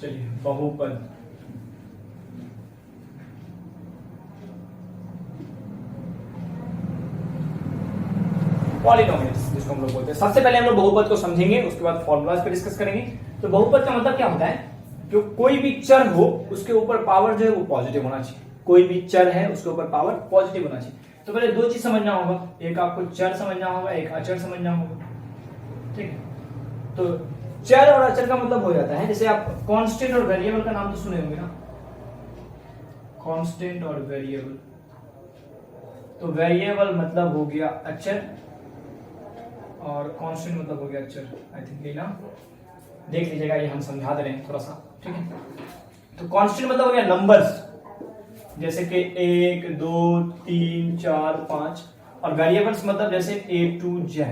चलिए बहुपद, पॉलिनोमियल्स जिसको हम लोग बोलते हैं। सबसे पहले हम लोग बहुपद को समझेंगे, उसके बाद फॉर्मूलाज पे डिस्कस करेंगे। तो बहुपद का मतलब क्या होता है, जो कोई भी चर हो उसके ऊपर पावर जो है वो पॉजिटिव होना चाहिए। कोई भी चर है उसके ऊपर पावर पॉजिटिव होना चाहिए। तो पहले दो चीज समझना होगा, एक आपको चर समझना होगा, एक अचर समझना होगा। ठीक है, तो चर और अचर का मतलब हो जाता है, जैसे आप कांस्टेंट और वेरिएबल का नाम तो सुने होंगे ना, कांस्टेंट और वेरिएबल। तो वेरिएबल मतलब हो गया अचर और कांस्टेंट मतलब हो गया अचर। आई थिंक ये ना देख लीजिएगा, ये हम समझा दे रहे हैं थोड़ा सा। ठीक है, तो कांस्टेंट मतलब हो गया नंबर्स, जैसे कि 1 2 3 4 5, और वेरिएबल्स मतलब जैसे A to Z।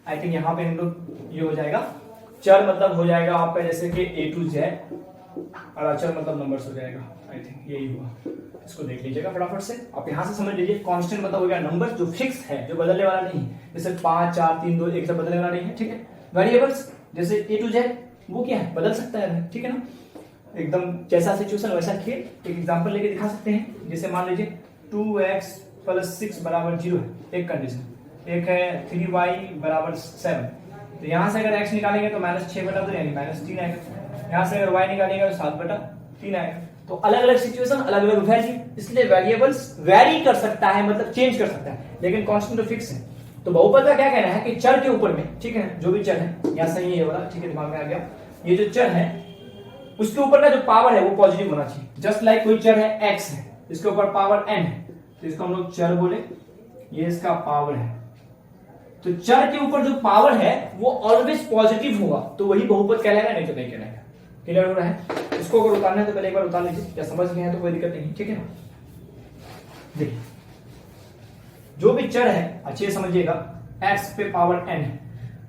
I think यहाँ पे हम लोग ये हो जाएगा, चर मतलब हो जाएगा आपका जैसे कि A to Z, और अचर मतलब नंबर्स हो जाएगा। आई थिंक यही हुआ, इसको देख लीजिएगा फटाफट से, आप यहाँ से समझ लीजिए। कांस्टेंट मतलब हो गया नंबर जो फिक्स है, जो बदलने वाला नहीं है, जैसे 5 4 3 2 1 सब बदलने वाला नहीं है। ठीक है, वेरिएबल्स जैसे A to Z वो क्या है, बदल सकता है। ठीक है ना, एकदम जैसा सिचुएशन वैसा खेल। एक एग्जांपल लेके दिखा सकते हैं, जैसे मान लीजिए 2x + 6 = 0 है, एक कंडीशन। एक है 3y = 7, तो यहां से अगर x निकालेंगे तो -6/2 यानी -3 आएगा। यहां से अगर y निकालेंगे तो 7/3 आएगा। तो अलग अलग सिचुएशन, अलग अलग वैल्यू, इसलिए वेरिएबल्स वेरी कर सकता है, मतलब चेंज कर सकता है, लेकिन कांस्टेंट तो फिक्स है। तो बहुपद का क्या कहना है कि चर के ऊपर में, ठीक है, जो भी चर है, यहाँ सही है वाला, ठीक है, दिमाग में आ गया, ये जो चर है उसके ऊपर का जो पावर है वो पॉजिटिव होना चाहिए। जस्ट लाइक कोई चर है x है, इसके ऊपर पावर n है, तो इसको हम लोग चर बोले, ये इसका पावर है। तो चर के ऊपर जो पावर है वो ऑलवेज पॉजिटिव होगा, तो वही बहुपद कहलाएगा, नहीं तो नहीं कहलाएगा। क्लियर हो रहा है? इसको अगर उतारना है तो पहले एक बार उतार लीजिए, या समझ गए हैं तो कोई दिक्कत नहीं। ठीक है ना, देखिए जो भी चर है अच्छे से समझिएगा, x पे पावर n है,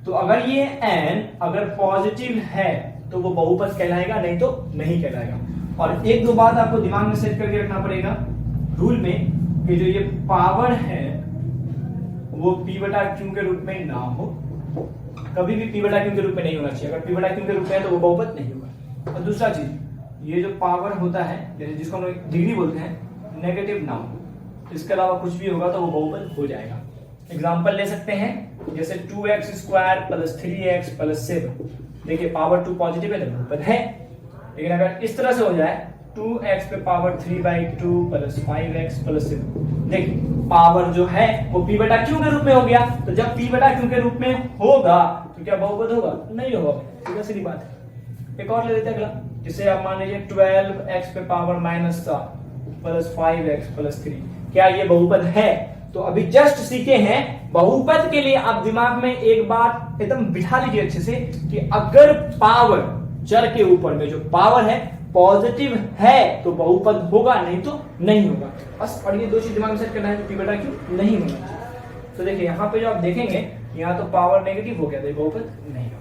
तो अगर ये n अगर पॉजिटिव है तो वो बहुपद कहलाएगा, नहीं तो नहीं कहलाएगा। और एक दो बात आपको दिमाग में सेट करके रखना पड़ेगा रूल में, कि जो ये पावर है वो p/q के रूप में ना हो, कभी भी p/q के रूप में नहीं होना चाहिए। अगर p/q के रूप में है तो वो बहुपद नहीं होगा। और दूसरा चीज, ये जो पावर होता है जिसको हम डिग्री बोलते हैं, नेगेटिव ना हो, इसके अलावा कुछ भी होगा तो वो बहुपद हो जाएगा। एग्जाम्पल ले सकते हैं, जैसे 2x² + 3x + 7, देखिए पावर 2 पॉजिटिव है तो बहुपद है। लेकिन अगर इस तरह से हो जाए 2x पे पावर 3/2 + 5x + 7, देखिए पावर जो है वो p/q के रूप में हो गया। तो जब p/q के रूप में होगा तो क्या बहुपद होगा? नहीं होगा। सीधा सीधी बात है। एक और ले लेते हैं अगला, जिसे आप मान लीजिए 12x पे पावर -7 + 5x + 3, क्या ये बहुपद है? तो अभी जस्ट सीखे हैं, बहुपद के लिए आप दिमाग में एक बात एकदम बिठा लीजिए अच्छे से, कि अगर पावर, चर के ऊपर में जो पावर है पॉजिटिव है तो बहुपद होगा, नहीं तो नहीं होगा। बस और ये दो चीज दिमाग में सेट करना है, p/q नहीं होना चाहिए। तो देखिए यहाँ पे जो आप देखेंगे, यहाँ तो पावर नेगेटिव हो गया तो बहुपद नहीं होगा।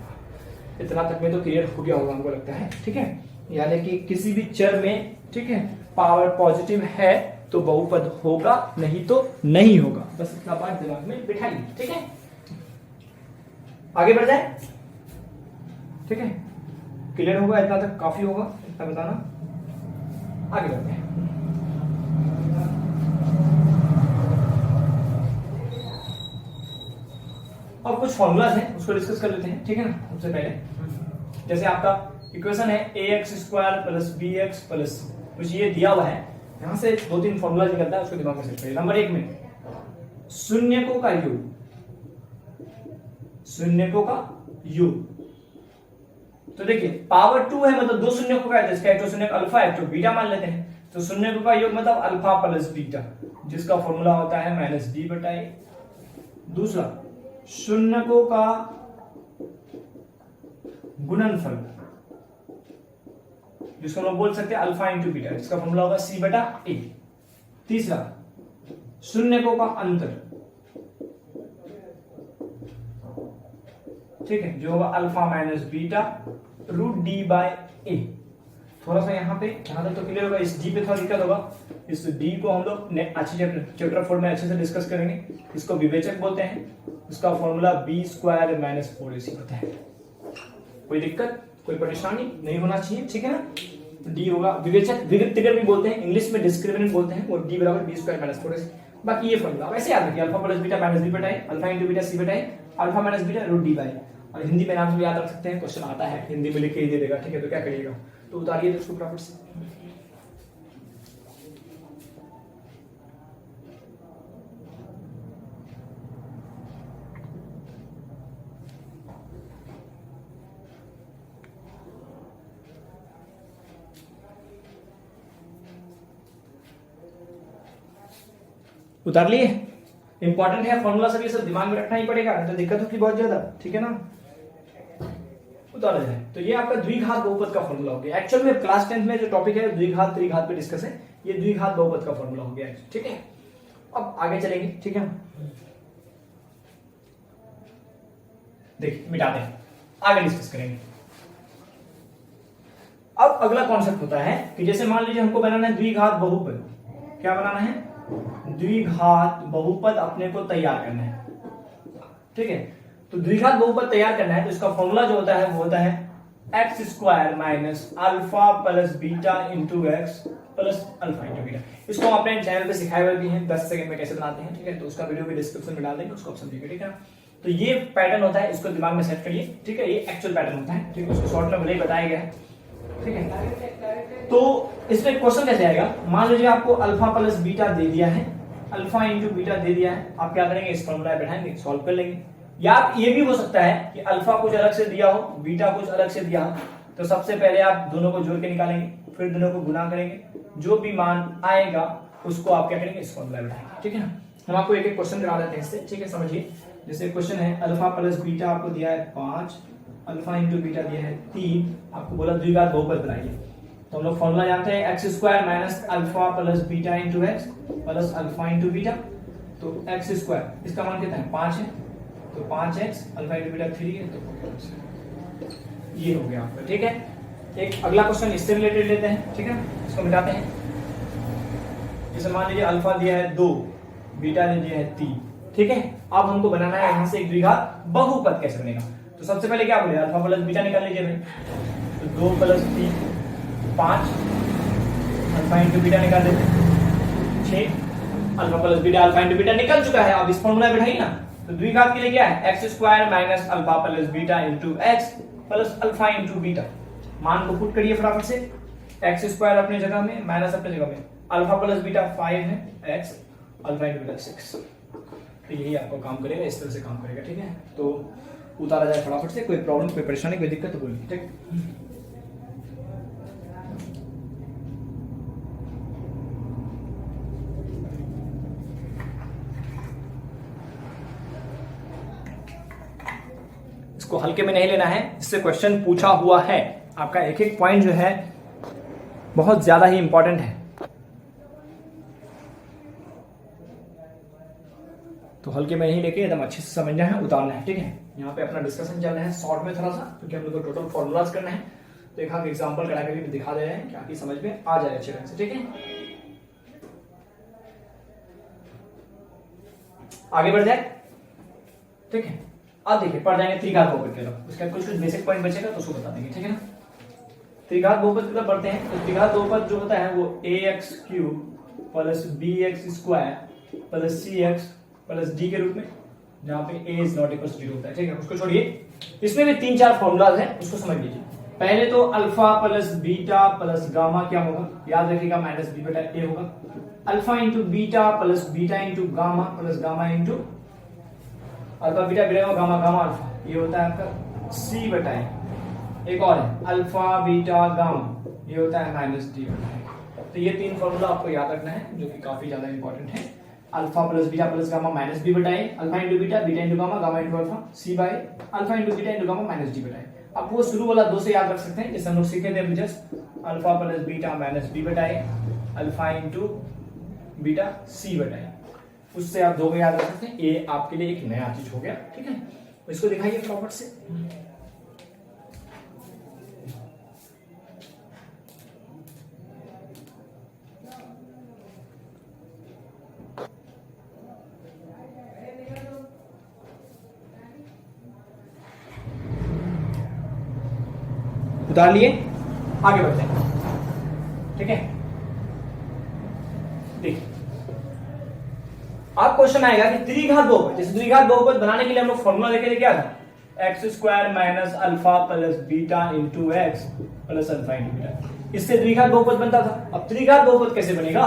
इतना तक में तो क्लियर हो गया होगा हमको लगता है। ठीक है, यानी कि किसी भी चर में, ठीक है, पावर पॉजिटिव है तो बहुपद होगा, नहीं तो नहीं होगा। बस इतना बात दिमाग में बिठाइए। ठीक है, आगे बढ़ जाए। ठीक है, क्लियर होगा, इतना तक काफी होगा, इतना बताना। आगे बढ़ते हैं। अब कुछ फॉर्मूलाज हैं, उसको डिस्कस कर लेते हैं। ठीक है ना, सबसे पहले जैसे आपका इक्वेशन है ax² + bx + कुछ ये दिया हुआ है, यहां से 2-3 फॉर्मूला निकलता है, उसको दिमाग में सेट करिए। नंबर 1 में शून्यकों का योग, शून्यकों का योग। तो देखिए पावर 2 है, मतलब दो शून्यकों का है, जिसका एक तो शून्यक अल्फा एक तो बीटा मान लेते हैं। तो शून्यकों का योग मतलब अल्फा + बीटा, जिसका फॉर्मूला होता है -d/a। दूसरा शून्यकों का गुणनफल, जिसको हम बोल सकते हैं अल्फा × बीटा, इसका फॉर्मूला होगा c/a। तीसरा शून्यकों का अंतर, ठीक है, जो होगा अल्फा - बीटा √d/a। थोड़ा सा यहाँ तक तो क्लियर होगा, इस d पे थोड़ा दिक्कत होगा। इस d को हम लोग अच्छे चैप्टर 4 में अच्छे से डिस्कस करेंगे। इसको विवेचक बोलते हैं, उसका फॉर्मूला b² - 4ac होता है। कोई दिक्कत? कोई परेशानी नहीं होना चाहिए, ठीक है ना। डी होगा विवेचक, विविक्तिकर भी बोलते हैं, इंग्लिश में डिस्क्रिमिनेंट बोलते हैं, और डी बराबर बी स्क्वायर माइनस 4ac। बाकी ये फॉर्मूला वैसे याद रखिए, alpha plus beta minus B बटा ए, अल्फा इंटू बीटा सी बटा ए, alpha minus beta root d by. और हिंदी में नाम से भी याद रख सकते हैं, क्वेश्चन आता है हिंदी में लिख के ही दे देगा, ठीक है। तो क्या करिएगा, तो उतारिए तो उसको फटाफट से। उतार लिए, इंपॉर्टेंट है फॉर्मूला, सब ये सब दिमाग में रखना ही पड़ेगा, तो दिक्कत होगी बहुत ज्यादा, ठीक है ना। उतारा जाए तो ये आपका द्विघात बहुपद का फॉर्मूला हो गया। एक्चुअल में क्लास 10th में जो टॉपिक है द्विघात त्रिघात पे डिस्कस है, ये द्विघात बहुपद का फॉर्मूला हो गया, ठीक है। अब आगे चलेंगे, ठीक है। देखिए मिटाते हैं, आगे डिस्कस करेंगे। अब अगला कॉन्सेप्ट होता है कि जैसे मान लीजिए हमको बनाना है द्विघात बहुपद। क्या बनाना है, द्विघात बहुपद अपने को तैयार करना है, ठीक है। तो द्विघात बहुपद तैयार करना है तो इसका फॉर्मूला जो होता है वो होता है x square minus alpha plus beta into x plus alpha into beta. इसको हम अपने चैनल पे सिखाए हुए भी हैं 10 सेकंड में कैसे बनाते हैं, ठीक है। तो उसका वीडियो भी डिस्क्रिप्शन में डाल देंगे, उसको आप समझिएगा, ठीक है। तो ये पैटर्न होता है, इसको दिमाग में सेट करिए, ठीक है। ये एक्चुअल पैटर्न होता है, ठीक है। उसको शॉर्ट में भले ही बताया गया है, ठीक है। तो इसमें क्वेश्चन कैसे आएगा, मान लीजिए आपको अल्फा प्लस बीटा दे दिया है, अल्फा इंटू बीटा दे दिया है, आप क्या करेंगे, इस फॉर्मूला बैठाएंगे, सॉल्व कर लेंगे। या ये भी हो सकता है कि अल्फा कुछ अलग से दिया हो, बीटा कुछ अलग से दिया हो, तो सबसे पहले आप दोनों को जोड़ के निकालेंगे, फिर दोनों को गुना करेंगे, जो भी मान आएगा उसको आप क्या करेंगे, इस फॉर्मूला बैठाएंगे, ठीक है ना। हम आपको एक एक क्वेश्चन करा देते हैं इससे, ठीक है। समझिए, जैसे क्वेश्चन है अल्फा प्लस बीटा आपको दिया है 5, अल्फा इंटू बीटा दिया है 3, आपको बोला द्विघात बहुपद बनाइए। तो हम लोग फॉर्मूला जानते हैं x square minus alpha plus beta into x plus alpha into beta. तो एक्स स्क्वायर इसका मान कितना है, 5 है, तो 5x अल्फा इंटू बीटा 3 है, तो ये हो गया आपका, ठीक है। एक अगला क्वेश्चन इससे रिलेटेड लेते हैं, ठीक है, इसको मिटाते हैं। जैसे मान लीजिए अल्फा दिया है 2, बीटा ने दिया है 3, ठीक है। अब हमको बनाना है यहां से एक द्विघात बहुपद कैसे बनेगा। तो सबसे पहले क्या बोले, अल्फा प्लस बीटा निकाल लीजिए भाई, तो 2 प्लस 3 5, अल्फा इंटू बीटा निकाल देते हैं 6, alpha plus beta alpha into beta निकल चुका है। अब इस फॉर्मूला बैठाइए ना, तो द्विघात के लिए क्या है, x square minus alpha plus beta into x plus alpha into beta. मान को पुट करिए फटाफट से, एक्स स्क्वायर अपने जगह में, माइनस अपने जगह में, अल्फा प्लस बीटा 5 है, एक्स अल्फा इंटू बीटा 6। तो यही आपको काम करेगा, इस तरह से काम करेगा, ठीक है। तो उतारा जाए फटाफट से, कोई प्रॉब्लम कोई परेशानी कोई दिक्कत तो बोलिए, ठीक। इसको हल्के में नहीं लेना है, इससे क्वेश्चन पूछा हुआ है, आपका एक एक पॉइंट जो है बहुत ज्यादा ही इंपॉर्टेंट है, तो हल्के में नहीं लेके एकदम अच्छे से समझना है, उतारना है, ठीक है। यहाँ पे अपना डिस्कशन चल रहा है शॉर्ट में थोड़ा सा, क्योंकि हम लोग को टोटल फॉर्मूलाज करना है, तो एक एग्जांपल करा के भी दिखा दे रहे हैं क्या कि समझ में आ जाए अच्छे ढंग से, ठीक है। आगे बढ़ जाए, ठीक है। अब देखिए पढ़ जाएंगे त्रिघात बहुपद की तरफ, उसका कुछ बेसिक पॉइंट बचेगा तो उसको बता देंगे, ठीक है ना। त्रिघात बहुपद की तरफ बढ़ते हैं। तो त्रिघात बहुपद जो होता है वो ax cube plus bx square plus cx plus d के रूप में, जहां पे a is not equal to 0 होता है, ठीक है। उसको छोड़िए, इसमें भी 3-4 फॉर्मूलाज हैं, उसको समझ लीजिए। पहले तो alpha plus beta plus gamma क्या होगा, याद रखिएगा माइनस बी बटा ए होगा। Alpha into beta plus beta into gamma plus gamma into alpha beta beta gamma gamma alpha, ये होता है आपका सी बटा ए। एक और है अल्फा बीटा गामा, ये होता है माइनस डी बटा ए। तो ये 3 फॉर्मूला आपको याद रखना है, जो कि काफी ज्यादा इंपॉर्टेंट है। Alpha plus beta plus gamma minus B बटा ए, alpha into beta beta into gamma gamma into alpha c by alpha into beta into gamma minus d बटा ए। अब वो शुरू वाला 2 से याद रख सकते हैं, जैसे हम लोग सीखे थे just alpha plus beta minus B बटा ए, अल्फा इंटू बीटा सी बटा ए, उससे आप 2 को याद रख सकते हैं। ये आपके लिए एक नया चीज हो गया, ठीक है। इसको दिखाइए प्रॉपर से। उतार लिए, आगे बढ़ते हैं। ठीक है, देखिए अब क्वेश्चन आएगा कि त्रिघात बहुपद, जैसे द्विघात बहुपद बनाने के लिए हम लोग फॉर्मूला देखे थे क्या था, x square minus alpha plus beta into x plus alpha into beta, इससे द्विघात बहुपद बनता था। अब त्रिघात बहुपद कैसे बनेगा,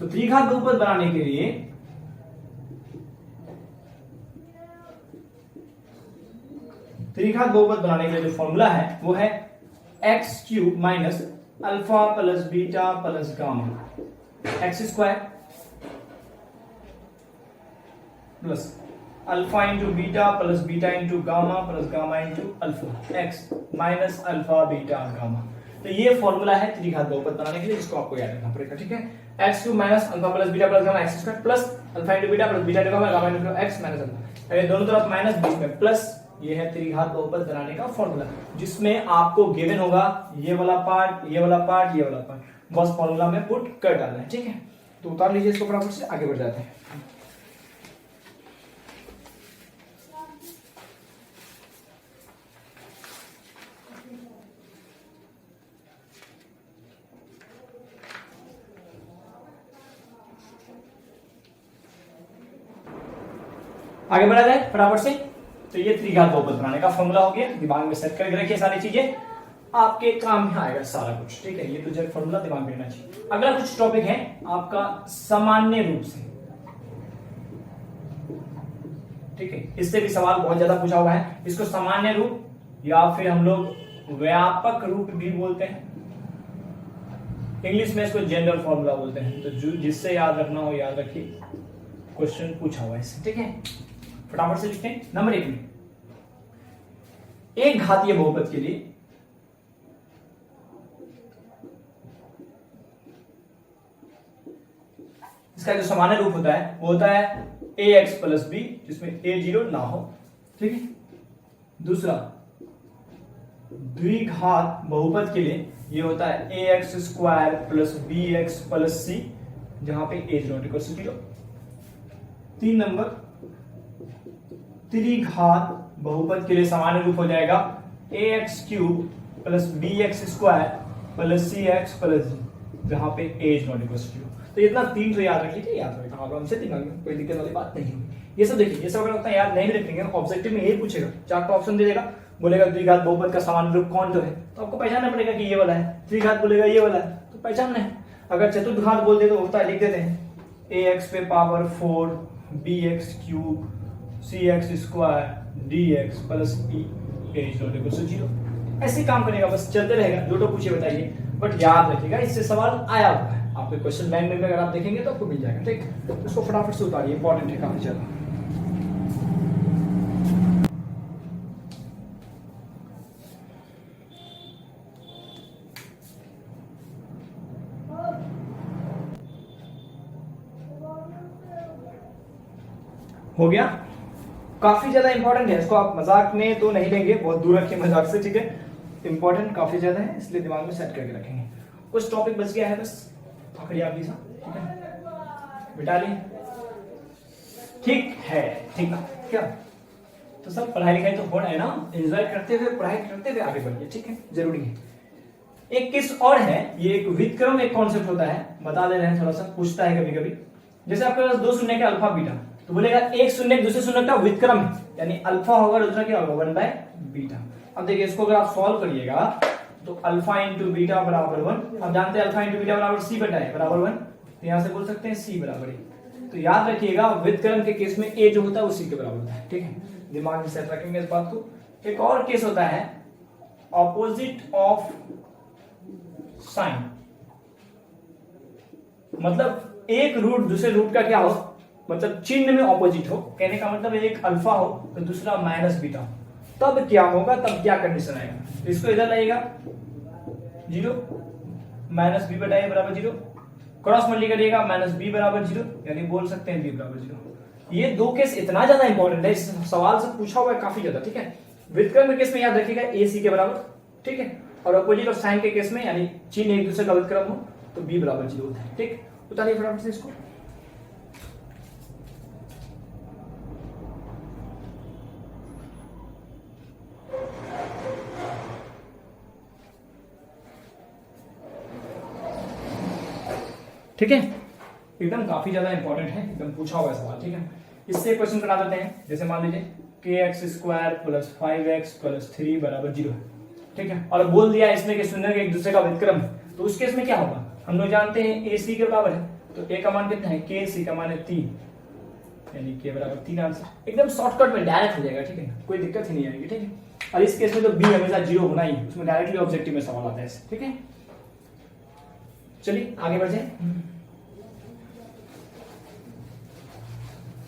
तो त्रिघात बहुपद बनाने के लिए जो फॉर्मूला है वो है x cube minus alpha plus beta plus gamma x square plus alpha into beta into gamma into alpha x minus alpha beta gamma. तो ये फॉर्मूला है त्रिघात बहुपद बनाने के लिए, जिसको आपको याद रखना पड़ेगा। ठीक है, x cube minus alpha plus beta plus gamma x square plus alpha into beta plus beta into gamma into x minus alpha, ये दोनों तरफ माइनस बीच में प्लस, ये है त्रिघात बहुपद बनाने का फॉर्मूला, जिसमें आपको गिवन होगा ये वाला पार्ट, ये वाला पार्ट, ये वाला पार्ट, बस फॉर्मूला में पुट कर डालना है। ठीक है, तो उतार लीजिए इसको फटाफट से, आगे बढ़ जाते हैं। आगे बढ़ा जाए फटाफट से। तो ये त्रिघात बहुपद बनाने का फॉर्मूला हो गया, दिमाग में सेट करके रखिए, सारी चीजें आपके काम में आएगा सारा कुछ। ठीक है, ये तो जब फॉर्मूला दिमाग में रहना चाहिए। अगला कुछ टॉपिक है आपका सामान्य रूप से। ठीक है, इससे भी सवाल बहुत ज्यादा पूछा हुआ है, इसको सामान्य रूप या फिर हम लोग व्यापक रूप भी बोलते हैं, इंग्लिश में इसको जनरल फॉर्मूला बोलते हैं। तो जिससे याद रखना हो याद रखिए, क्वेश्चन पूछा हुआ है इससे। ठीक है, फटाफट से लिखते हैं। नंबर 1 में एक घातीय बहुपद के लिए इसका जो सामान्य रूप होता है वो होता है ए एक्स प्लस बी, जिसमें ए जीरो ना हो। ठीक है, दूसरा द्विघात बहुपद के लिए ये होता है a x square plus b x plus c, जहां पे a zero equal to zero. 3 number त्रिघात बहुपद के लिए सामान्य रूप हो जाएगा a x cube plus b x square plus c x plus g, जहां पे a is not equal to 0। तो इतना 3 तो याद रख लीजिए, याद रखेगा आराम से, दिमाग में कोई दिक्कत वाली बात नहीं होगी। ये सब देखिए, ये सब अगर उतना याद नहीं रखेंगे, ऑब्जेक्टिव में यही पूछेगा, 4 ऑप्शन दे देगा, बोलेगा द्विघात बहुपद का सामान्य रूप कौन तो है, तो आपको पहचानना पड़ेगा कि ये वाला है। त्रिघात बोलेगा ये वाला है, तो पहचानना है। अगर चतुर्घात बोल दे तो होता है, लिख देते हैं ए एक्स पे power 4 B X cube C X square D X plus E A is not equal to 0। ऐसे काम करेगा, बस चलते रहेगा, जो तो पूछे बताइए, बट याद रखिएगा इससे सवाल आया हुआ है आपके क्वेश्चन बैंक में, अगर आप देखेंगे तो आपको मिल जाएगा। ठीक, तो इसको फटाफट से उतारिए, इंपॉर्टेंट है काफी ज्यादा। हो गया, काफी ज्यादा इंपॉर्टेंट है, इसको आप मजाक में तो नहीं लेंगे, बहुत दूर रखिए मजाक से। ठीक है, इंपॉर्टेंट काफी ज्यादा है, इसलिए दिमाग में सेट करके रखेंगे। कुछ टॉपिक बच गया है, बस पकड़िए आप भी सा। ठीक है, बिटा लिए, ठीक है। ठीक है, क्या तो सब पढ़ाई लिखाई तो हो रहा है ना, एंजॉय करते हुए पढ़ाई करते हुए आगे बढ़िए। ठीक है, जरूरी है। एक किस और है, ये एक व्युत्क्रम एक कॉन्सेप्ट होता है, बता दे रहे हैं, थोड़ा सा पूछता है कभी कभी। जैसे आपके पास 2 शून्य के अल्फा बीटा, तो बोलेगा एक शून्य दूसरे शून्य का व्युत्क्रम है, यानी अल्फा होगा, दूसरा क्या होगा 1/बीटा। अब देखिए इसको अगर आप सॉल्व करिएगा तो अल्फा इंटू बीटा बराबर 1, अब जानते हैं अल्फा इंटू बीटा बराबर सी बटा है बराबर 1, तो यहां से बोल सकते हैं सी बराबर ए। तो याद रखिएगा व्युत्क्रम के केस में ए जो होता है वो सी के बराबर होता है। ठीक है, दिमाग में सेट रखेंगे इस बात को। एक और केस होता है ऑपोजिट ऑफ साइन, मतलब एक रूट दूसरे रूट का क्या हो, मतलब चिन्ह में ऑपोजिट हो, कहने का मतलब एक अल्फा हो तो दूसरा माइनस बीटा हो, तब क्या होगा, तब क्या कंडीशन आएगा। तो इसको इधर लाइएगा 0 माइनस बी बटा ए बराबर 0, क्रॉस मल्टी करिएगा माइनस बी बराबर 0, यानी बोल सकते हैं बी बराबर 0। ये 2 केस इतना ज्यादा इंपॉर्टेंट है, इस सवाल से पूछा हुआ है काफी ज्यादा। ठीक है, व्युत्क्रम के केस में याद रखिएगा ए सी के बराबर। ठीक है, और अपोजिट ऑफ साइन के केस में यानी चिन्ह एक दूसरे का व्युत्क्रम हो तो बी बराबर 0 होता है। ठीक, उतारिए फटाफट से इसको। ठीक है, एकदम काफी ज्यादा इंपॉर्टेंट है, एकदम पूछा हुआ सवाल। ठीक है, इससे क्वेश्चन बना देते हैं। जैसे मान लीजिए kx² + 5x + 3 = 0 है। ठीक है, और बोल दिया इसमें कि शून्य के एक दूसरे का व्युत्क्रम है, तो उस केस में क्या होगा? हम लोग जानते हैं a c के बराबर है, तो a का मान कितना है? k, c का मान है 3, यानी k = 3 आंसर। एकदम शॉर्टकट में डायरेक्ट हो जाएगा। ठीक है, कोई दिक्कत ही नहीं आएगी। ठीक है, और इस केस में तो b हमेशा 0 होना ही है, उसमें डायरेक्टली ऑब्जेक्टिव में सवाल आता है। ठीक है, चलिए आगे बढ़ जाए।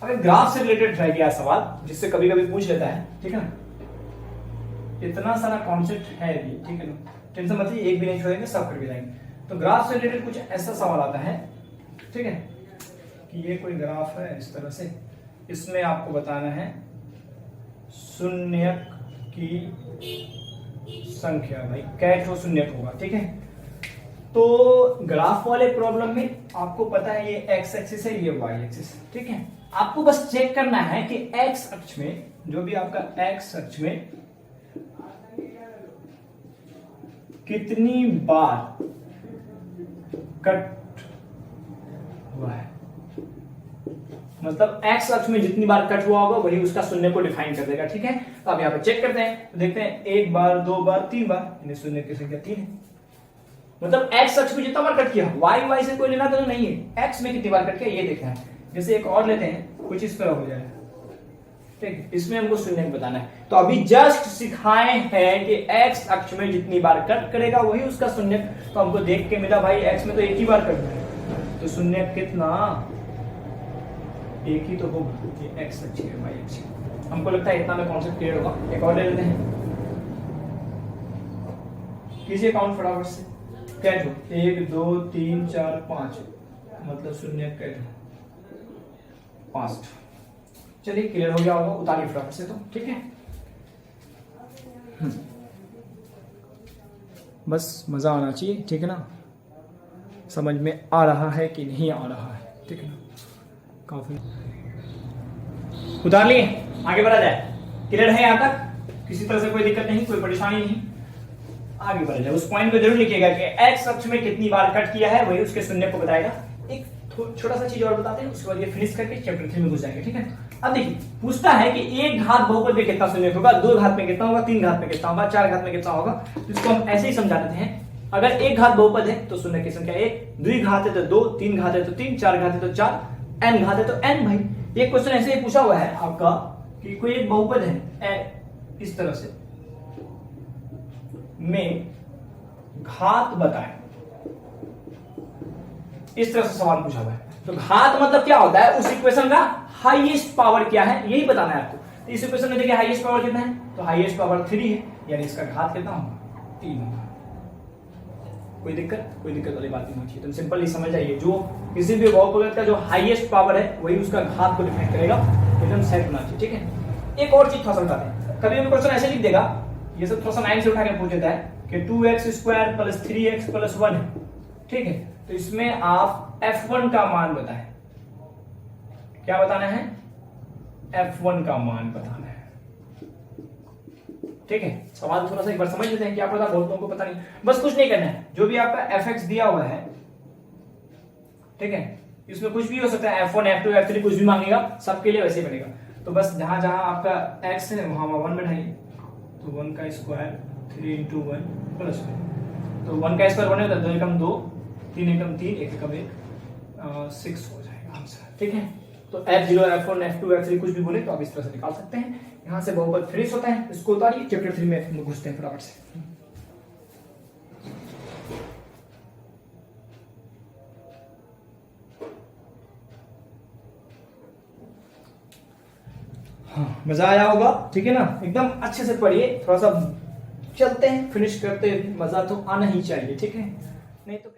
अब ग्राफ से रिलेटेड रह गया सवाल, जिससे कभी कभी पूछ लेता है। ठीक है ना, इतना सारा कॉन्सेप्ट है भी। ठीक है ना, टेंशन मत लीजिए, एक भी नहीं छोड़ेंगे, सब करके जाएंगे। तो ग्राफ से रिलेटेड कुछ ऐसा सवाल आता है, ठीक है, कि ये कोई ग्राफ है इस तरह से, इसमें आपको बताना है शून्यक की संख्या। भाई कैठो शून्यक होगा। ठीक है, तो ग्राफ वाले प्रॉब्लम में आपको पता है ये एक्स एक्सिस है, ये वाई एक्सिस। ठीक है, आपको बस चेक करना है कि एक्स अक्ष में, जो भी आपका एक्स अक्ष में कितनी बार कट हुआ है। मतलब एक्स अक्ष में जितनी बार कट हुआ होगा वही उसका शून्य को डिफाइन कर देगा। ठीक है, तो आप यहाँ पे चेक करते हैं, तो देखते हैं 1 बार, 2 बार, 3 बार, यानी शून्य की संख्या 3 है। मतलब एक्स अक्ष में जितना बार कट किया, वाई से कोई लेना तो नहीं है, एक्स में कितनी बार कट किया ये देखना है। जैसे एक और लेते हैं, कुछ इस तरह हो जाएगा। ठीक, इसमें हमको शून्य बताना है। तो अभी जस्ट सिखाए हैं कि एक्स अक्ष में जितनी बार कट करेगा वही उसका शून्य। तो हमको देख के मिला भाई एक्स में तो एक ही बार कट है, तो शून्य कितना? एक ही तो होगा। ये एक्स अक्ष है, वाई अक्ष है। हमको लगता है इतना में कॉन्सेप्ट क्लियर होगा। एक और ले लेते हैं, कीजिए काउंट फटाफट से। कैट हो 1 2 3 4 5, मतलब शून्य कैट हो 5। चलिए क्लियर हो गया होगा, उतारिए फटाफट से। तो ठीक है, बस मजा आना चाहिए। ठीक है ना, समझ में आ रहा है कि नहीं आ रहा है? ठीक है ना, काफी उतार लिए, आगे बढ़ा जाए। क्लियर है यहाँ तक? किसी तरह से कोई दिक्कत नहीं, कोई परेशानी नहीं, आगे बढ़ा जाए। उस पॉइंट को जरूर लिखिएगा कि एक्स अक्ष में कितनी बार कट किया है वही उसके शून्य को बताएगा। एक छोटा सा चीज और बताते हैं, उसके बाद ये फिनिश करके चैप्टर 3 में घुस जाएंगे। ठीक है, अब देखिए पूछता है कि एक घात बहुपद में कितना शून्य होगा, 2 घात में कितना होगा, 3 घात में कितना होगा, 4 घात में कितना होगा। तो इसको हम ऐसे ही समझा देते हैं। अगर एक घात बहुपद है तो शून्य की संख्या 1, 2 घात है तो 2, 3 घात है तो 3, 4 घात है तो 4, n घात है तो n। भाई ये क्वेश्चन ऐसे ही पूछा हुआ है आपका कि कोई एक बहुपद है इस तरह से, में घात बताएं, इस तरह से सवाल पूछा हुआ है। तो घात मतलब क्या होता है? उस इक्वेशन का हाईएस्ट पावर क्या है यही बताना है आपको। तो इस इक्वेशन में देखिए हाईएस्ट पावर कितना है, तो हाईएस्ट पावर 3 है, यानी इसका घात कितना होगा? 3 होगा। कोई दिक्कत वाली बात नहीं होनी चाहिए। तुम सिंपल ही समझ जाइए, जो किसी भी बहुपद का जो हाईएस्ट पावर है वही उसका घात को डिफाइन करेगा। एकदम सेट होना चाहिए। ठीक है, एक और चीज थोड़ा समझाते हैं। कभी भी क्वेश्चन ऐसे लिख देगा, ये सब थोड़ा सा 9 से उठा के पूछ देता है कि 2x² + 3x + 1 है। ठीक है, तो इसमें आप f1 का मान बताएं। क्या बताना है? f1 का मान बताना है। ठीक है, सवाल थोड़ा सा एक बार समझ लेते हैं, क्या पता बहुत लोगों को पता नहीं। बस कुछ नहीं करना है, जो भी आपका fx दिया हुआ है, ठीक है, इसमें कुछ भी हो सकता है, f1 f2 f3 कुछ भी मांगेगा, सबके लिए वैसे ही बनेगा। तो बस जहां जहां आपका x है वहां 1 बैठाइए, तो 1 का स्क्वायर 3 × 1 + 1। तो 1 का स्क्वायर 1 होता है, 2 एकम 2, 3 एकम 3, 1 एकम 1, 6 हो जाएगा आंसर। ठीक है, तो f0 f1 f2 f3 कुछ भी बोले तो आप इस तरह से निकाल सकते हैं। यहां से बहुपद फिनिश होता है, इसको उतारिए। चैप्टर 3 में घुसते हैं फटाफट से। हाँ, मजा आया होगा। ठीक है ना, एकदम अच्छे से पढ़िए, थोड़ा सा चलते हैं, फिनिश करते हैं, मजा तो आना ही चाहिए। ठीक है, नहीं तो